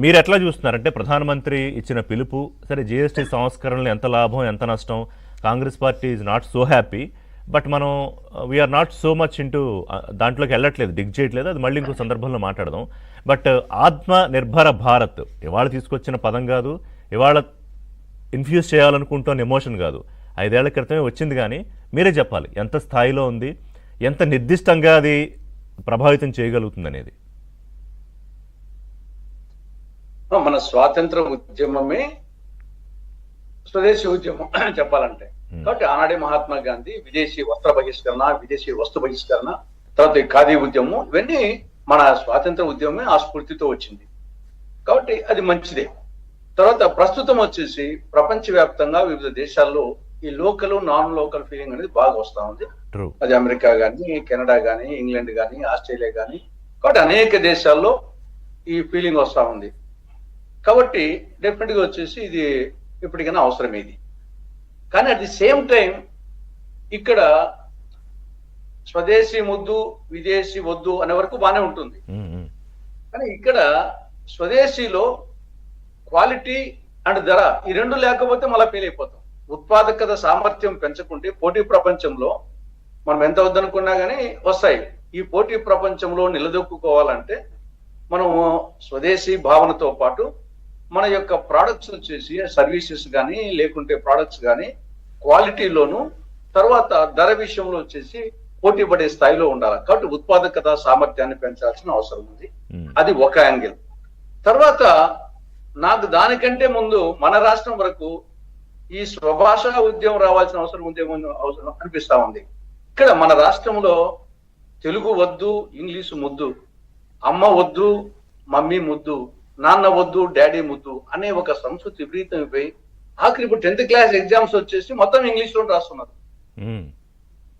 మీరు ఎట్లా చూస్తున్నారంటే ప్రధానమంత్రి ఇచ్చిన పిలుపు, సరే జిఎస్టీ సంస్కరణలు ఎంత లాభం ఎంత నష్టం, Congress party is not so happy, but మనం we are not so much into దాంట్లోకి వెళ్ళట్లేదు, డిగ్ చేయట్లేదు, అది మళ్ళీ ఇంకో సందర్భంలో మాట్లాడదాం. బట్ ఆత్మ నిర్భర భారత్ ఇవాళ తీసుకొచ్చిన పదం కాదు, ఇవాళ ఇన్ఫ్యూజ్ చేయాలనుకుంటున్న ఎమోషన్ కాదు, 5 ఏళ్ల క్రితమే వచ్చింది. కానీ మీరే చెప్పాలి ఎంత స్థాయిలో ఉంది, ఎంత నిర్దిష్టంగా అది ప్రభావితం చేయగలుగుతుంది అనేది. మన స్వాతంత్ర ఉద్యమమే స్వదేశీ ఉద్యమం చెప్పాలంటే. కాబట్టి ఆనాడే మహాత్మా గాంధీ విదేశీ వస్త్ర బహిష్కరణ, విదేశీ వస్తు బహిష్కరణ, తర్వాత ఈ ఖాదీ ఉద్యమం, ఇవన్నీ మన స్వాతంత్ర ఉద్యమమే ఆ స్ఫూర్తితో వచ్చింది. కాబట్టి అది మంచిదే. తర్వాత ప్రస్తుతం వచ్చేసి ప్రపంచవ్యాప్తంగా వివిధ దేశాల్లో ఈ లోకల్ నాన్ లోకల్ ఫీలింగ్ అనేది బాగా వస్తా ఉంది. అది అమెరికా కానీ, కెనడా కానీ, ఇంగ్లాండ్ కానీ, ఆస్ట్రేలియా కానీ, కాబట్టి అనేక దేశాల్లో ఈ ఫీలింగ్ వస్తా ఉంది. కాబట్టి డెఫినెట్ గా వచ్చేసి ఇది ఇప్పటికైనా అవసరం ఇది. కానీ అట్ ది సేమ్ టైం ఇక్కడ స్వదేశీ ముద్దు విదేశీ వద్దు అనే వరకు బాగానే ఉంటుంది. కానీ ఇక్కడ స్వదేశీలో క్వాలిటీ అండ్ ధర ఈ రెండు లేకపోతే మళ్ళీ ఫెయిల్ అయిపోతాం. ఉత్పాదకత సామర్థ్యం పెంచకుంటే పోటీ ప్రపంచంలో మనం ఎంత వద్దనుకున్నా కానీ వస్తాయి. ఈ పోటీ ప్రపంచంలో నిలదొక్కుకోవాలంటే మనము స్వదేశీ భావనతో పాటు మన యొక్క ప్రోడక్ట్స్ వచ్చేసి సర్వీసెస్ కానీ లేకుంటే ప్రోడక్ట్స్ కానీ క్వాలిటీలోను, తర్వాత ధర విషయంలో వచ్చేసి పోటీ పడే స్థాయిలో ఉండాలి. కాబట్టి ఉత్పాదకత సామర్థ్యాన్ని పెంచాల్సిన అవసరం ఉంది. అది ఒక యాంగిల్. తర్వాత నాకు దానికంటే ముందు మన రాష్ట్రం వరకు ఈ స్వభాషా ఉద్యమం రావాల్సిన అవసరం అవసరం అనిపిస్తా ఉంది. ఇక్కడ మన రాష్ట్రంలో తెలుగు వద్దు, ఇంగ్లీషు ముద్దు, అమ్మ వద్దు, మమ్మీ ముద్దు, నాన్న వద్దు, డాడీ ముద్దు అనే ఒక సంస్కృతి విపరీతం అయిపోయి ఆఖరి ఇప్పుడు 10th క్లాస్ ఎగ్జామ్స్ వచ్చేసి మొత్తం ఇంగ్లీష్ లో రాస్తున్నారు.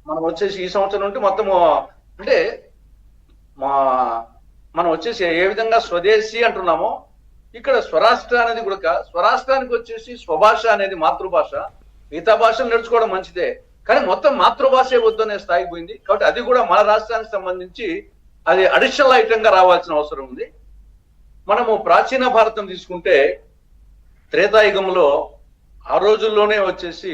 మనం వచ్చేసి ఈ సంవత్సరం నుండి మొత్తం అంటే మనం వచ్చేసి ఏ విధంగా స్వదేశీ అంటున్నామో ఇక్కడ స్వరాష్ట్ర అనేది కూడా స్వరాష్ట్రానికి వచ్చేసి స్వభాష అనేది మాతృభాష, మిగతా భాషలు నేర్చుకోవడం మంచిదే, కానీ మొత్తం మాతృభాషే వద్దు అనే స్థాయికి పోయింది. కాబట్టి అది కూడా మన రాష్ట్రానికి సంబంధించి అది అడిషనల్ ఐటమ్ గా రావాల్సిన అవసరం ఉంది. మనము ప్రాచీన భారతం తీసుకుంటే త్రేతాయుగంలో ఆ రోజుల్లోనే వచ్చేసి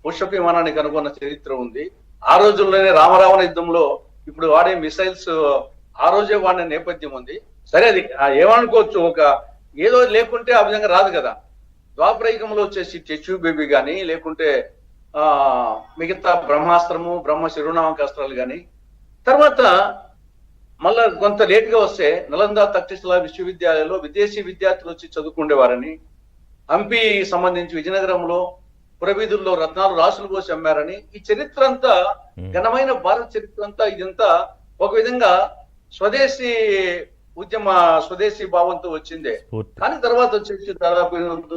పుష్పక విమానాన్ని కనుగొన్న చరిత్ర ఉంది. ఆ రోజుల్లోనే రామరావణ యుద్ధంలో ఇప్పుడు వాడే మిసైల్స్ ఆ రోజే వాడిన నేపథ్యం ఉంది. సరే అది ఏమనుకోవచ్చు, ఒక ఏదో లేకుంటే ఆ విధంగా రాదు కదా. ద్వాపరయుగంలో వచ్చేసి టెచ్చు బేబీ కానీ లేకుంటే మిగతా బ్రహ్మాస్త్రము, బ్రహ్మ శిరోనామకాస్త్రాలు కానీ, తర్వాత మళ్ళా కొంత లేట్ గా వస్తే నలంద తక్షశిల విశ్వవిద్యాలయంలో విదేశీ విద్యార్థులు వచ్చి చదువుకునేవారని, హంపి సంబంధించి విజయనగరంలో పురవీధుల్లో రత్నాలు రాసులు పోసి అమ్మారని, ఈ చరిత్ర అంతా ఘనమైన భారత చరిత్ర అంతా ఇదంతా ఒక విధంగా స్వదేశీ ఉద్యమ స్వదేశీ భావంతో వచ్చిందే. కానీ తర్వాత వచ్చేసి దాదాపు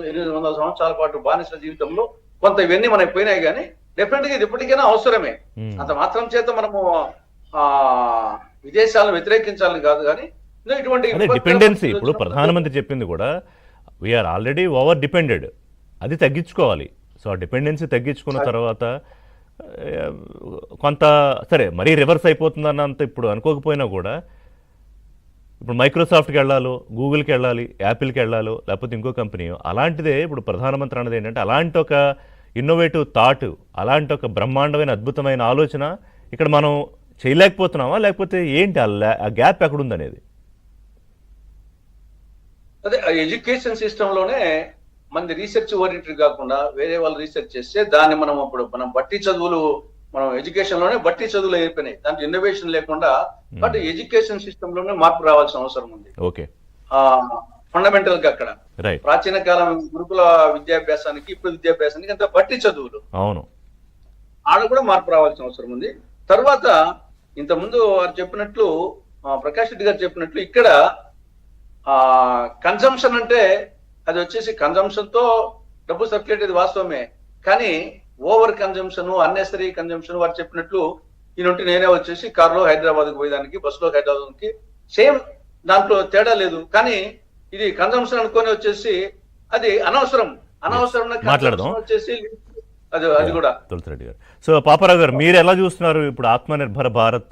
800 సంవత్సరాల పాటు బానిస జీవితంలో కొంత ఇవన్నీ మనకి పోయినాయి. కానీ డెఫినెట్ గా ఇది ఇప్పటికైనా అవసరమే. అంత మాత్రం చేత మనము విదేశాలను వ్యతిరేకించాలని కాదు. కానీ ఇటువంటి డిపెండెన్సీ ఇప్పుడు ప్రధానమంత్రి చెప్పింది కూడా వీఆర్ ఆల్రెడీ ఓవర్ డిపెండెడ్, అది తగ్గించుకోవాలి. సో ఆ డిపెండెన్సీ తగ్గించుకున్న తర్వాత కొంత సరే మరీ రివర్స్ అయిపోతుందన్నంత ఇప్పుడు అనుకోకపోయినా కూడా ఇప్పుడు మైక్రోసాఫ్ట్కి వెళ్ళాలో, గూగుల్కి వెళ్ళాలి, యాపిల్కి వెళ్ళాలో, లేకపోతే ఇంకో కంపెనీ, అలాంటిదే ఇప్పుడు ప్రధానమంత్రి అన్నది ఏంటంటే అలాంటి ఒక ఇన్నోవేటివ్ థాట్, అలాంటి ఒక బ్రహ్మాండమైన అద్భుతమైన ఆలోచన ఇక్కడ మనం చేయలేకపోతున్నామా, లేకపోతే ఏంటి ఆ గ్యాప్ ఎక్కడుందనేది? అదే ఎడ్యుకేషన్ సిస్టమ్ లోనే మనది రీసెర్చ్ ఓరియంటెడ్ కాకుండా వేరే వాళ్ళు రీసెర్చ్ చేస్తే దాన్ని మనం బట్టి చదువులు, మనం ఎడ్యుకేషన్ లోనే బట్టి చదువులు అయిపోయినాయి, దాంట్లో ఇన్నోవేషన్ లేకుండా. బట్ ఎడ్యుకేషన్ సిస్టమ్ లోనే మార్పు రావాల్సిన అవసరం ఉంది. ఓకే, ఫండమెంటల్ గా అక్కడ ప్రాచీన కాలం గురుకుల విద్యాభ్యాసానికి ఇప్పుడు విద్యాభ్యాసానికి అంత బట్టి చదువులు, అవును, ఆడ కూడా మార్పు రావాల్సిన అవసరం ఉంది. తర్వాత ఇంతకుముందు వారు చెప్పినట్లు, ప్రకాష్ రెడ్డి గారు చెప్పినట్లు, ఇక్కడ కన్జంప్షన్ అంటే అది వచ్చేసి కన్జంప్షన్ తో డబ్బు సర్క్యులేట్ అది వాస్తవమే. కానీ ఓవర్ కన్జంప్షన్, అన్నెసరీ కన్జంప్షన్, వారు చెప్పినట్లు ఈయనంటే నేనే వచ్చేసి కారులో హైదరాబాద్కి పోయేదానికి, బస్సులో హైదరాబాద్కి సేమ్, దాంట్లో తేడా లేదు. కానీ ఇది కన్జంప్షన్ అనుకొని వచ్చేసి అది అనవసరం వచ్చేసి అది కూడా. తులసిరెడ్డి గారు, సో పాపారావు గారు మీరు ఎలా చూస్తున్నారు ఇప్పుడు ఆత్మనిర్భర భారత్